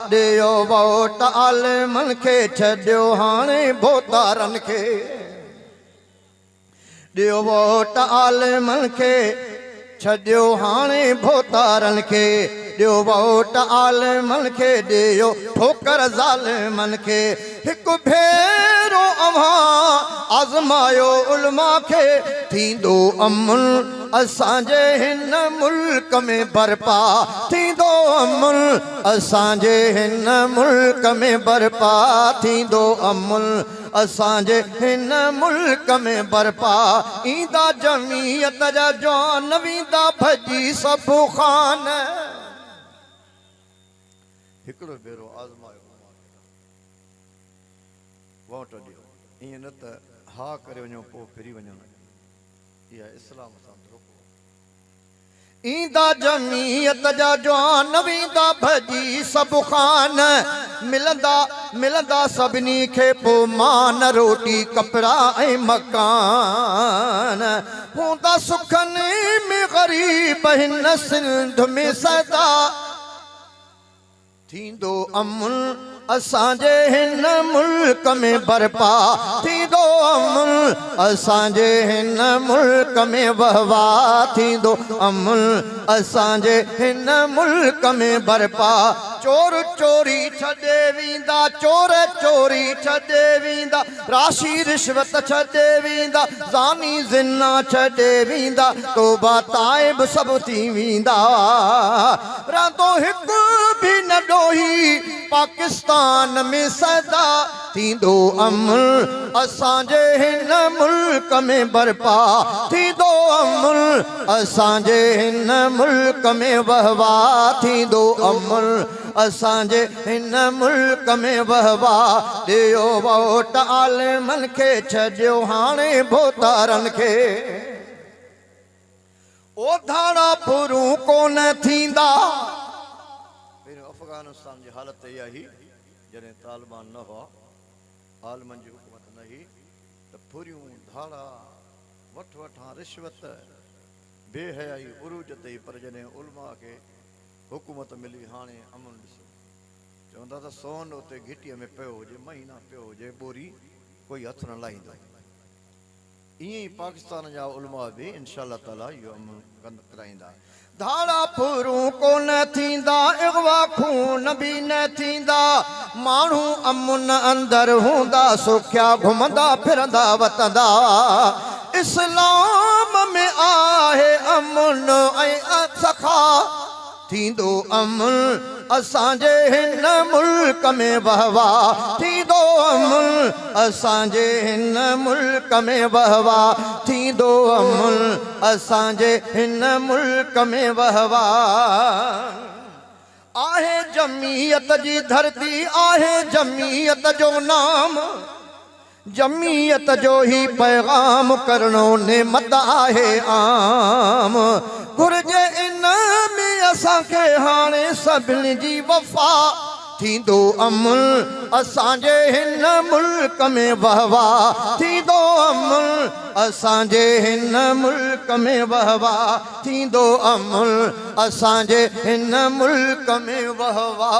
ॾियो वोट आलिमनि खे छॾियो हाणे भोतारनि खे ॾियो वोट आलिमनि खे छॾियो हाणे भोतारनि खे ॾियो वोट आलिमनि खे ॾियो ठोकर ज़ालिमनि खे हिकु भेरो अव्हां आज़मायो उलमा खे थींदो अमन असांजे हिन मुल्क में बरपा थींदो अमन असांजे हिन मुल्क में बरपा थींदो अमन असांजे हिन मुल्क में बरपा ईंदा जमीयत जा जवान वेंदा भॼी सभु ख़ान हिकिड़ो भेरो आज़मायो वोट ॾियो ईअं न त हा करे वञो पोइ फिरी वञो इहा इस्लाम सां ईंदा जमीयत जा जवान वेंदा भॼी सभु ख़ान मिलंदा सभिनी खे पोइ मान रोटी कपिड़ा ऐं मकान हूंदा सुखनि में ग़रीब हिन सिंध में सदा थींदो अमन असांजे हिन मुल्क में बरपा थींदो अमन असांजे हिन मुल्क में वहवा थींदो अमन असांजे हिन मुल्क में बरपा चोर चोरी छॾे वेंदा चोर चोरी छॾे वेंदा राशि रिश्वत छॾे वेंदा ज़ानी ज़िना छॾे वेंदा तौबा ताइब सभु थी वेंदा रांदो हिकु बि न ॾोही पाकिस्तान में सदा थींदो अमन असांजे हिन मुल्क में बरपा थींदो अमन असांजे हिन मुल्क में वहवा थींदो अमन असांजे हिन मुल्क में वहवा ॾियो वोट आलिमनि खे छॾियो हाणे भोतारनि खे ओधाड़ा पुरू कोन थींदा अफगानिस्तान जी हालत इहा ही जॾहिं तालिबान न हुआ आलिमनि जी हुकूमत न हुई त फुरियूं धाड़ा वठां रिश्वत बेहयाई उरूज ते पर जॾहिं उलमा खे हुकूमत मिली हाणे अमन ॾिसो चवंदा त सोन उते घिटीअ में पियो हुजे महीना पियो हुजे ॿोरी कोई हथ न लाहींदो ईअं ई पाकिस्तान जा उलमा बि इंशा अल्लाह ताला इहो अमन कराईंदा धाड़ा पुरू कोन थींदा इग़वा खून बि न थींदा माण्हू अमन अंदरि हूंदा सुखिया घुमंदा फिरंदा वतंदा इस्लाम में आहे अमन ऐं सखा थींदो अमन असांजे हिन मुल्क में वहवा थींदो अमन असांजे हिन मुल्क में वहवा थींदो अमन असांजे हिन मुल्क में वहवा आहे जमीयत जी धरती आहे जमीयत जो नाम जमीयत जो ही पैगाम करणो नेमत आहे आम घुर्जे इन में असांखे हाणे सभिनी जी वफ़ा थींदो अमन असांजे हिन मुल्क में वहवा थींदो अमन असांजे हिन मुल्क में वहवा थींदो अमन असांजे हिन मुल्क में वहवा